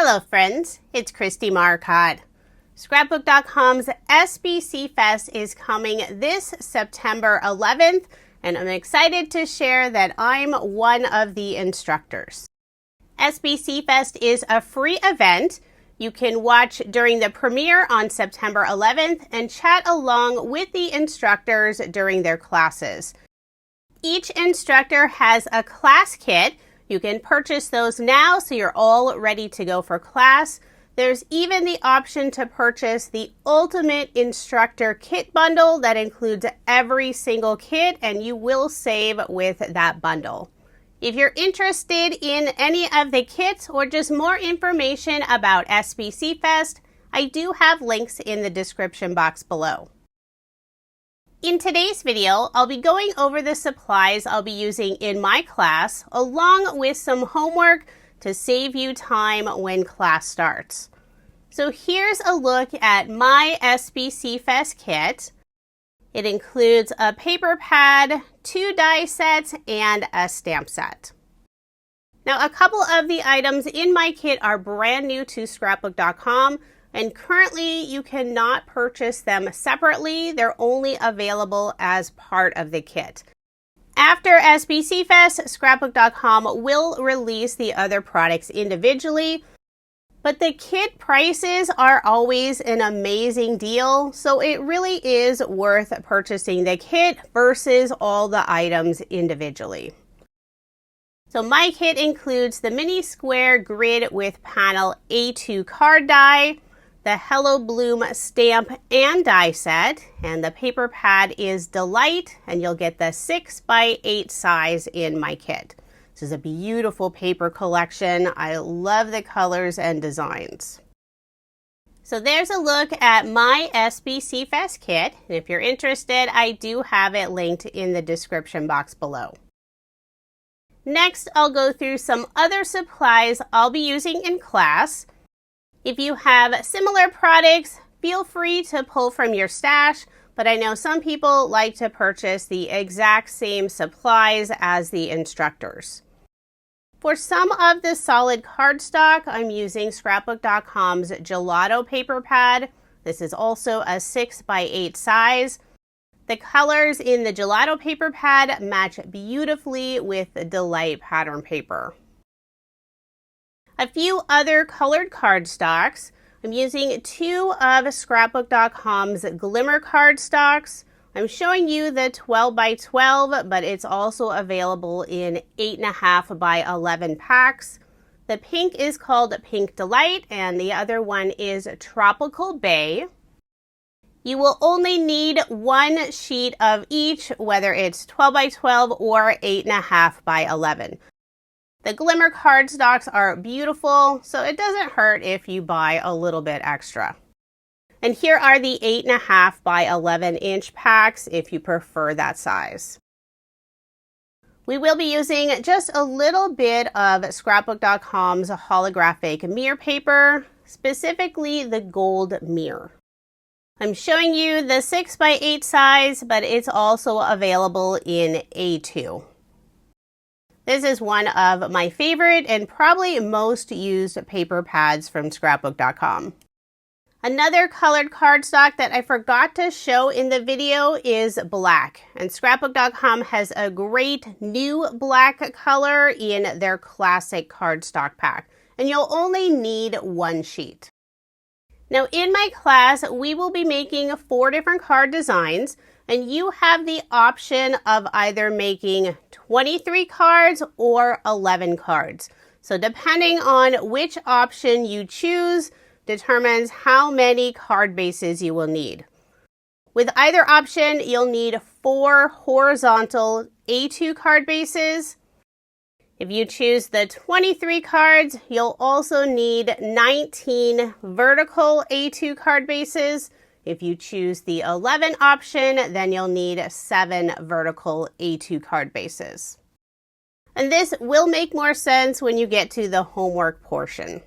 Hello friends, it's Kristie Marcotte. Scrapbook.com's SBC Fest is coming this September 11th, and I'm excited to share that I'm one of the instructors. SBC Fest is a free event. You can watch during the premiere on September 11th and chat along with the instructors during their classes. Each instructor has a class kit. You can purchase those now so you're all ready to go for class. There's even the option to purchase the Ultimate Instructor Kit Bundle that includes every single kit, and you will save with that bundle. If you're interested in any of the kits or just more information about SBC Fest, I do have links in the description box below. In today's video, I'll be going over the supplies I'll be using in my class, along with some homework to save you time when class starts. So here's a look at my SBC Fest kit. It includes a paper pad, 2 die sets, and a stamp set. Now, a couple of the items in my kit are brand new to Scrapbook.com, and currently you cannot purchase them separately. They're only available as part of the kit. After SBC Fest, Scrapbook.com will release the other products individually, but the kit prices are always an amazing deal, so it really is worth purchasing the kit versus all the items individually. So my kit includes the mini square grid with panel A2 card die, the Hello Bloom stamp and die set, and the paper pad is Delight, and you'll get the 6x8 size in my kit. This is a beautiful paper collection. I love the colors and designs. So there's a look at my SBC Fest kit, and if you're interested, I do have it linked in the description box below. Next, I'll go through some other supplies I'll be using in class. If you have similar products, feel free to pull from your stash, but I know some people like to purchase the exact same supplies as the instructors. For some of the solid cardstock, I'm using Scrapbook.com's Gelato paper pad. This is also a 6x8 size. The colors in the Gelato paper pad match beautifully with the Delight pattern paper. A few other colored cardstocks. I'm using 2 of Scrapbook.com's Glimmer cardstocks. I'm showing you the 12x12, but it's also available in 8.5x11 packs. The pink is called Pink Delight, and the other one is Tropical Bay. You will only need 1 sheet of each, whether it's 12x12 or 8.5x11. The Glimmer cardstocks are beautiful, so it doesn't hurt if you buy a little bit extra. And here are the 8.5x11 inch packs if you prefer that size. We will be using just a little bit of Scrapbook.com's holographic mirror paper, specifically the gold mirror. I'm showing you the 6x8 size, but it's also available in A2. This is one of my favorite and probably most used paper pads from Scrapbook.com. Another colored cardstock that I forgot to show in the video is black, and Scrapbook.com has a great new black color in their classic cardstock pack, and you'll only need 1 sheet. Now in my class, we will be making 4 different card designs, and you have the option of either making 23 cards or 11 cards. So depending on which option you choose determines how many card bases you will need. With either option, you'll need 4 horizontal A2 card bases. If you choose the 23 cards, you'll also need 19 vertical A2 card bases. If you choose the 11 option, then you'll need 7 vertical A2 card bases. And this will make more sense when you get to the homework portion.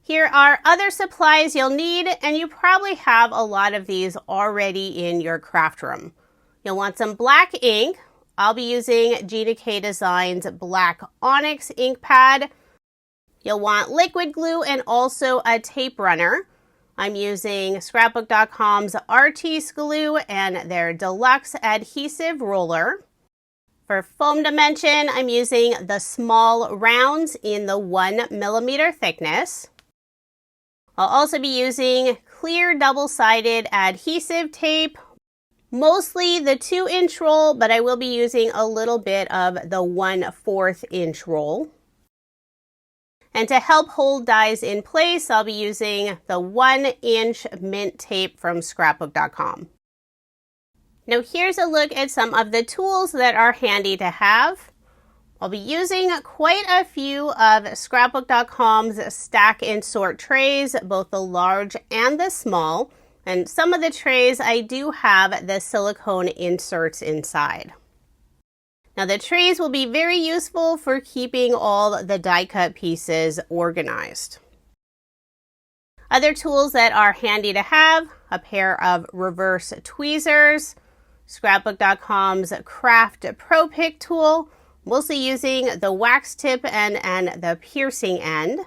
Here are other supplies you'll need, and you probably have a lot of these already in your craft room. You'll want some black ink. I'll be using Gina K Designs Black Onyx ink pad. You'll want liquid glue and also a tape runner. I'm using Scrapbook.com's Artiste glue and their deluxe adhesive roller. For foam dimension, I'm using the small rounds in the 1mm thickness. I'll also be using clear double-sided adhesive tape, mostly the 2-inch roll, but I will be using a little bit of the 1/4 inch roll. And to help hold dies in place, I'll be using the 1-inch mint tape from Scrapbook.com. Now here's a look at some of the tools that are handy to have. I'll be using quite a few of Scrapbook.com's stack and sort trays, both the large and the small. And some of the trays I do have the silicone inserts inside. Now the trays will be very useful for keeping all the die cut pieces organized. Other tools that are handy to have, a pair of reverse tweezers, Scrapbook.com's Craft Pro Pick tool, mostly using the wax tip and the piercing end.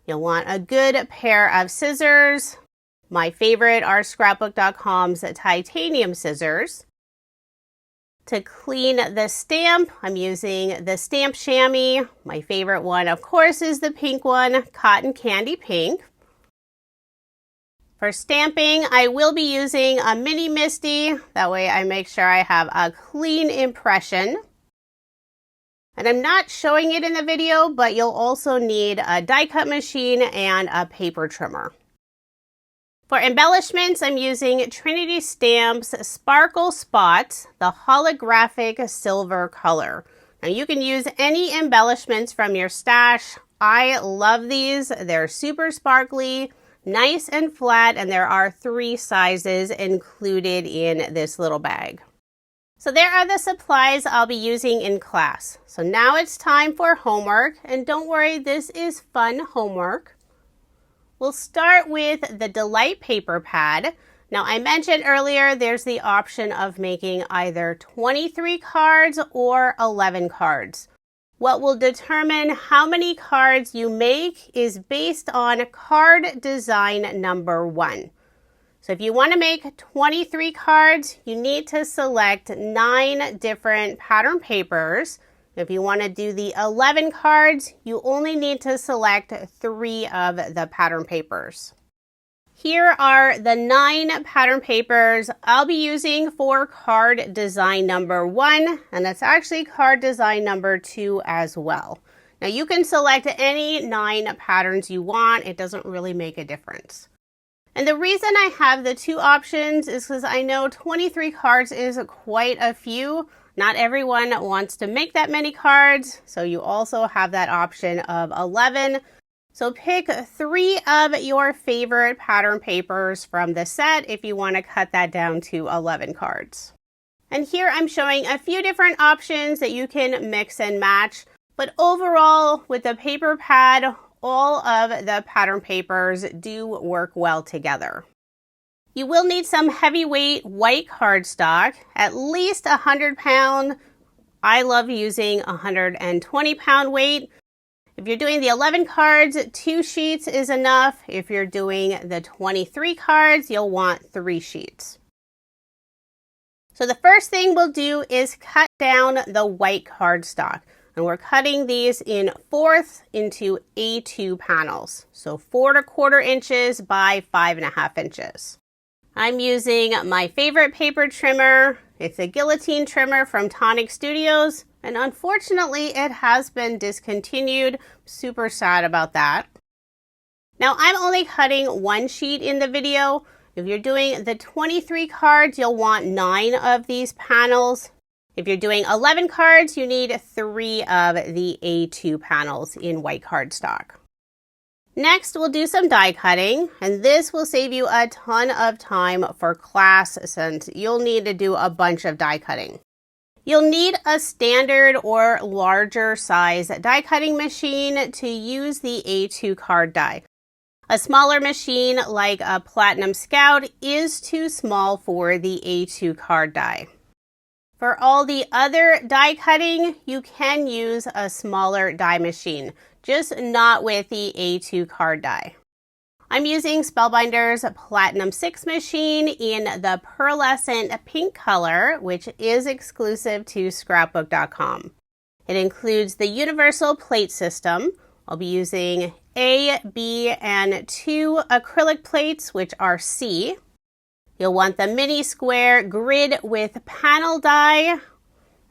You'll want a good pair of scissors. My favorite are Scrapbook.com's titanium scissors. To clean the stamp, I'm using the stamp Shammy. My favorite one, of course, is the pink one, Cotton Candy Pink. For stamping, I will be using a mini MISTI. That way I make sure I have a clean impression. And I'm not showing it in the video, but you'll also need a die cut machine and a paper trimmer. For embellishments, I'm using Trinity Stamps Sparkle Spots, the holographic silver color. Now you can use any embellishments from your stash. I love these. They're super sparkly, nice and flat, and there are 3 sizes included in this little bag. So there are the supplies I'll be using in class. So now it's time for homework, and don't worry, this is fun homework. We'll start with the Delight paper pad. Now I mentioned earlier there's the option of making either 23 cards or 11 cards. What will determine how many cards you make is based on card design number 1. So if you want to make 23 cards, you need to select 9 different pattern papers. If you want to do the 11 cards, you only need to select 3 of the pattern papers. Here are the 9 pattern papers I'll be using for card design number 1, and that's actually card design number 2 as well. Now you can select any 9 patterns you want. It doesn't really make a difference. And the reason I have the 2 options is because I know 23 cards is quite a few. Not everyone wants to make that many cards, so you also have that option of 11. So pick 3 of your favorite pattern papers from the set if you want to cut that down to 11 cards. And here I'm showing a few different options that you can mix and match, but overall with the paper pad, all of the pattern papers do work well together. You will need some heavyweight white cardstock, at least 100 pound. I love using 120 pound weight. If you're doing the 11 cards, 2 sheets is enough. If you're doing the 23 cards, you'll want 3 sheets. So the first thing we'll do is cut down the white cardstock. And we're cutting these in 1/4 into A2 panels. So 4 1/4 inches by 5.5 inches. I'm using my favorite paper trimmer. It's a guillotine trimmer from Tonic Studios, and unfortunately it has been discontinued. Super sad about that. Now I'm only cutting 1 sheet in the video. If you're doing the 23 cards, you'll want 9 of these panels. If you're doing 11 cards, you need 3 of the A2 panels in white cardstock. Next, we'll do some die cutting, and this will save you a ton of time for class since you'll need to do a bunch of die cutting. You'll need a standard or larger size die cutting machine to use the A2 card die. A smaller machine like a Platinum Scout is too small for the A2 card die. For all the other die cutting, you can use a smaller die machine, just not with the A2 card die. I'm using Spellbinder's Platinum 6 machine in the Pearlescent pink color, which is exclusive to scrapbook.com. It includes the universal plate system. I'll be using A, B, and 2 acrylic plates, which are C. You'll want the mini square grid with panel die.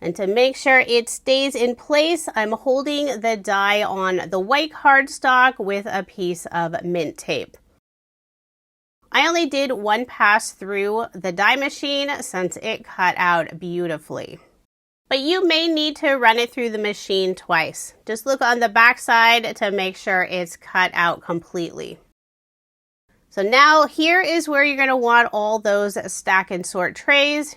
And to make sure it stays in place, I'm holding the die on the white cardstock with a piece of mint tape. I only did one pass through the die machine since it cut out beautifully. But you may need to run it through the machine twice. Just look on the back side to make sure it's cut out completely. So now here is where you're going to want all those stack and sort trays.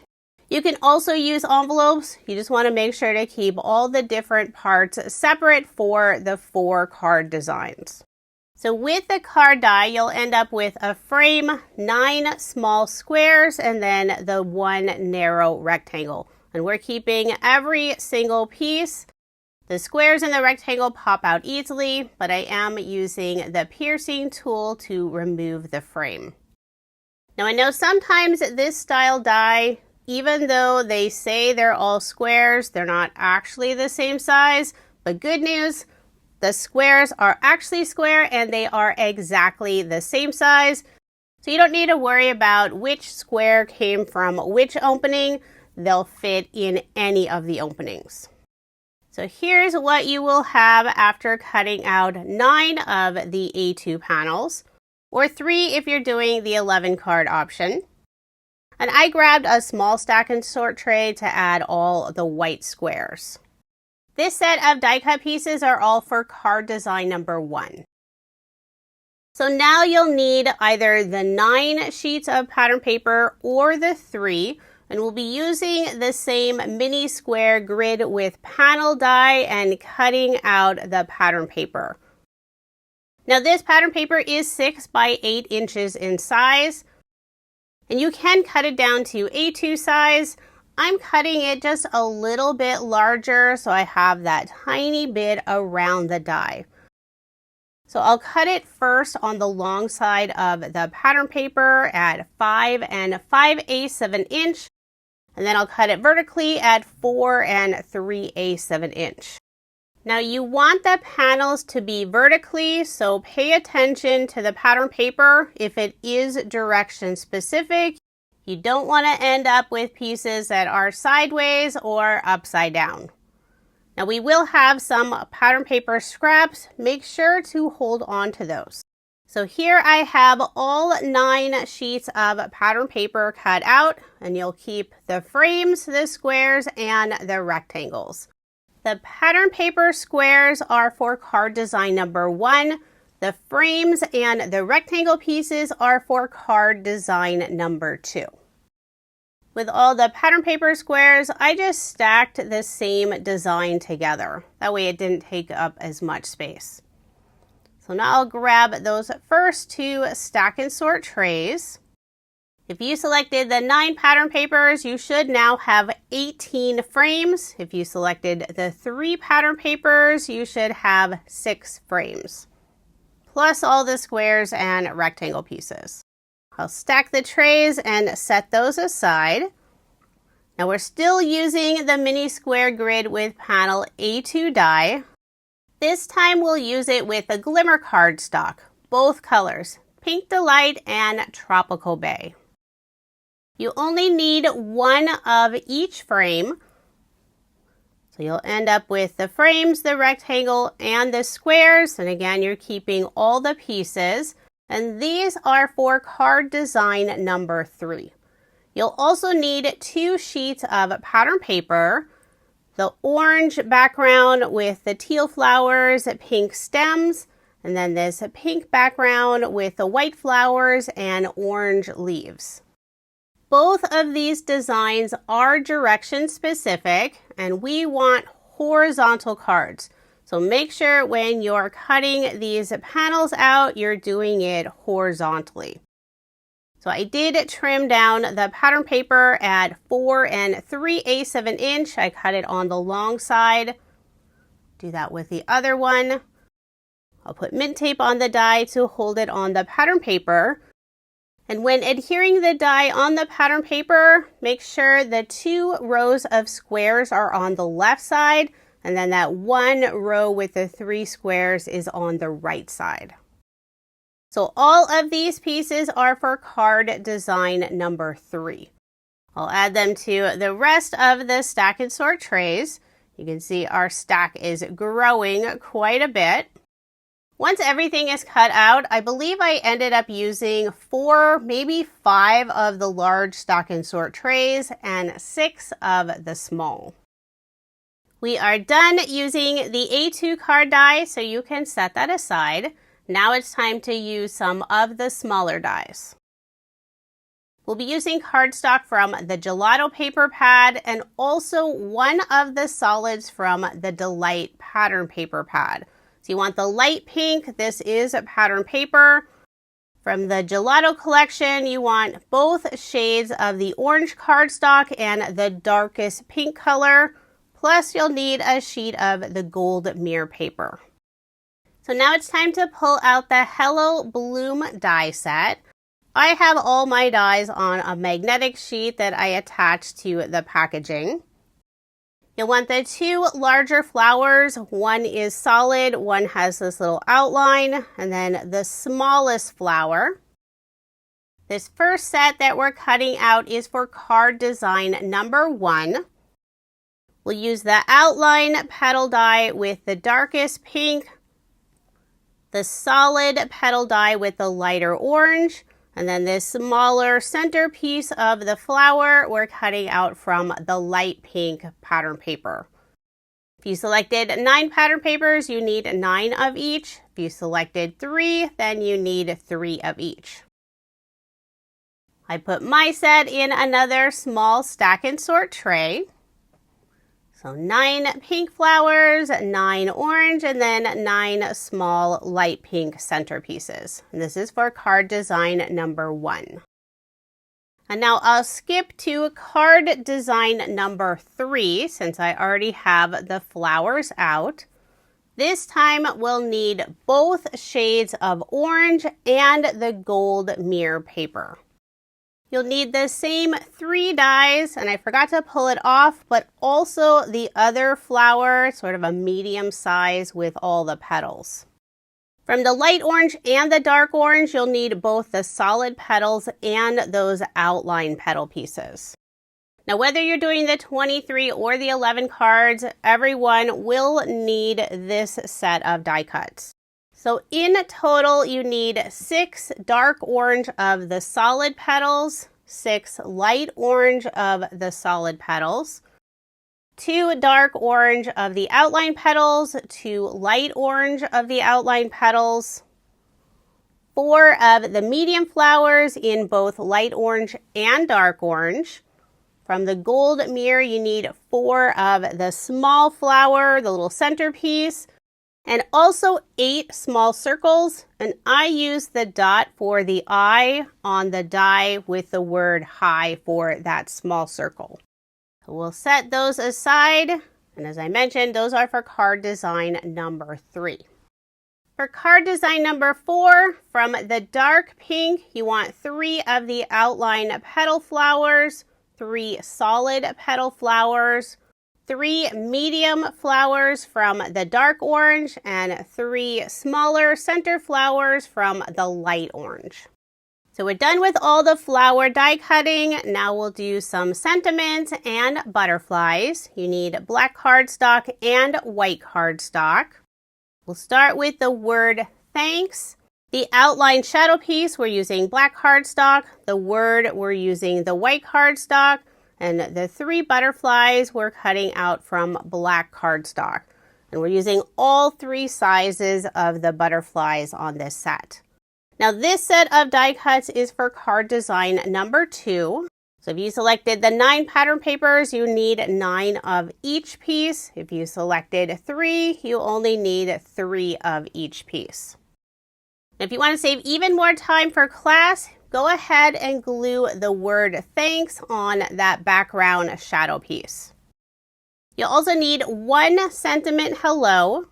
You can also use envelopes. You just want to make sure to keep all the different parts separate for the 4 card designs. So with the card die, you'll end up with a frame, 9 small squares, and then the 1 narrow rectangle. And we're keeping every single piece. The squares in the rectangle pop out easily, but I am using the piercing tool to remove the frame. Now I know sometimes this style die, even though they say they're all squares, they're not actually the same size. But good news, the squares are actually square and they are exactly the same size. So you don't need to worry about which square came from which opening. They'll fit in any of the openings. So here's what you will have after cutting out 9 of the A2 panels, or 3 if you're doing the 11 card option. And I grabbed a small stack and sort tray to add all the white squares. This set of die cut pieces are all for card design number 1. So now you'll need either the 9 sheets of pattern paper or the 3, and we'll be using the same mini square grid with panel die and cutting out the pattern paper. Now this pattern paper is 6 by 8 inches in size, and you can cut it down to A2 size. I'm cutting it just a little bit larger so I have that tiny bit around the die. So I'll cut it first on the long side of the pattern paper at 5 5/8 of an inch. And then I'll cut it vertically at 4 3/8 of an inch. Now you want the panels to be vertically, so pay attention to the pattern paper. If it is direction specific, you don't want to end up with pieces that are sideways or upside down. Now we will have some pattern paper scraps. Make sure to hold on to those. So here I have all 9 sheets of pattern paper cut out, and you'll keep the frames, the squares, and the rectangles. The pattern paper squares are for card design number 1. The frames and the rectangle pieces are for card design number 2. With all the pattern paper squares, I just stacked the same design together. That way it didn't take up as much space. So now I'll grab those first 2 stack and sort trays. If you selected the 9 pattern papers, you should now have 18 frames. If you selected the 3 pattern papers, you should have 6 frames, plus all the squares and rectangle pieces. I'll stack the trays and set those aside. Now we're still using the mini square grid with panel A2 die. This time we'll use it with a glimmer cardstock, both colors, Pink Delight and Tropical Bay. You only need 1 of each frame. So you'll end up with the frames, the rectangle, and the squares. And again, you're keeping all the pieces. And these are for card design number 3. You'll also need 2 sheets of pattern paper, the orange background with the teal flowers, pink stems, and then this pink background with the white flowers and orange leaves. Both of these designs are direction specific, and we want horizontal cards. So make sure when you're cutting these panels out, you're doing it horizontally. So I did trim down the pattern paper at 4 3/8 of an inch. I cut it on the long side. Do that with the other one. I'll put mint tape on the die to hold it on the pattern paper. And when adhering the die on the pattern paper, make sure the 2 rows of squares are on the left side, and then that 1 row with the 3 squares is on the right side. So all of these pieces are for card design number 3. I'll add them to the rest of the stack and sort trays. You can see our stack is growing quite a bit. Once everything is cut out, I believe I ended up using 4, maybe 5 of the large stack and sort trays and 6 of the small. We are done using the A2 card die, so you can set that aside. Now it's time to use some of the smaller dies. We'll be using cardstock from the Gelato paper pad and also one of the solids from the Delight pattern paper pad. So you want the light pink, this is a pattern paper. From the Gelato collection, you want both shades of the orange cardstock and the darkest pink color, plus you'll need a sheet of the gold mirror paper. So now it's time to pull out the Hello Bloom die set. I have all my dies on a magnetic sheet that I attach to the packaging. You'll want the 2 larger flowers. One is solid, one has this little outline, and then the smallest flower. This first set that we're cutting out is for card design number 1. We'll use the outline petal die with the darkest pink, the solid petal die with the lighter orange, and then this smaller centerpiece of the flower we're cutting out from the light pink pattern paper. If you selected 9 pattern papers, you need 9 of each. If you selected 3, then you need 3 of each. I put my set in another small stack and sort tray. So 9 pink flowers, 9 orange, and then 9 small light pink centerpieces. And this is for card design number 1. And now I'll skip to card design number 3 since I already have the flowers out. This time we'll need both shades of orange and the gold mirror paper. You'll need the same 3 dies, and I forgot to pull it off, but also the other flower, sort of a medium size with all the petals. From the light orange and the dark orange, you'll need both the solid petals and those outline petal pieces. Now, whether you're doing the 23 or the 11 cards, everyone will need this set of die cuts. So in total, you need 6 dark orange of the solid petals, 6 light orange of the solid petals, 2 dark orange of the outline petals, 2 light orange of the outline petals, 4 of the medium flowers in both light orange and dark orange. From the gold mirror, you need 4 of the small flower, the little centerpiece, and also 8 small circles, and I use the dot for the eye on the die with the word hi for that small circle. So we'll set those aside, and as I mentioned, those are for card design number 3. For card design number 4, from the dark pink, you want 3 of the outline petal flowers, 3 solid petal flowers, 3 medium flowers from the dark orange, and 3 smaller center flowers from the light orange. So we're done with all the flower die cutting. Now we'll do some sentiments and butterflies. You need black cardstock and white cardstock. We'll start with the word thanks. The outline shadow piece, we're using black cardstock. The word, we're using the white cardstock. And the 3 butterflies we're cutting out from black cardstock. And we're using all 3 sizes of the butterflies on this set. Now this set of die cuts is for card design number 2. So if you selected the 9 pattern papers, you need 9 of each piece. If you selected 3, you only need 3 of each piece. If you want to save even more time for class, go ahead and glue the word thanks on that background shadow piece. You'll also need one sentiment hello,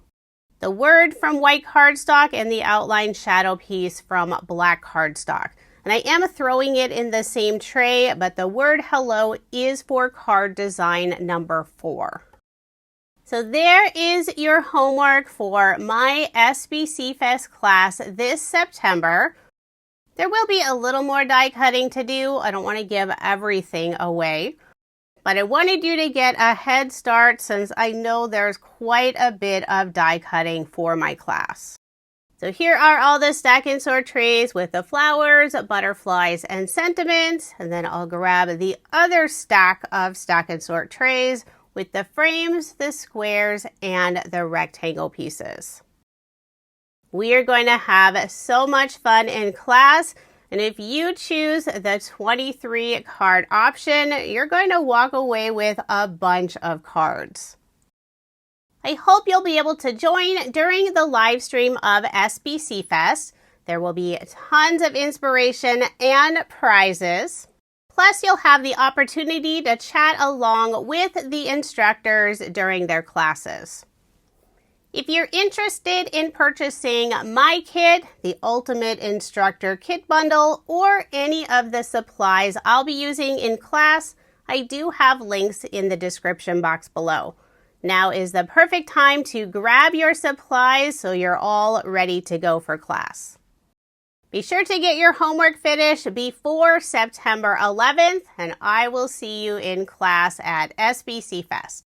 the word from white cardstock, and the outline shadow piece from black cardstock. And I am throwing it in the same tray, but the word hello is for card design number 4. So there is your homework for my SBC Fest class this September. There will be a little more die cutting to do. I don't want to give everything away, but I wanted you to get a head start since I know there's quite a bit of die cutting for my class. So here are all the stack and sort trays with the flowers, butterflies, and sentiments. And then I'll grab the other stack of stack and sort trays with the frames, the squares, and the rectangle pieces. We are going to have so much fun in class, and if you choose the 23 card option, you're going to walk away with a bunch of cards. I hope you'll be able to join during the live stream of SBC Fest. There will be tons of inspiration and prizes. Plus, you'll have the opportunity to chat along with the instructors during their classes. If you're interested in purchasing my kit, the Ultimate Instructor Kit Bundle, or any of the supplies I'll be using in class, I do have links in the description box below. Now is the perfect time to grab your supplies so you're all ready to go for class. Be sure to get your homework finished before September 11th, and I will see you in class at SBC Fest.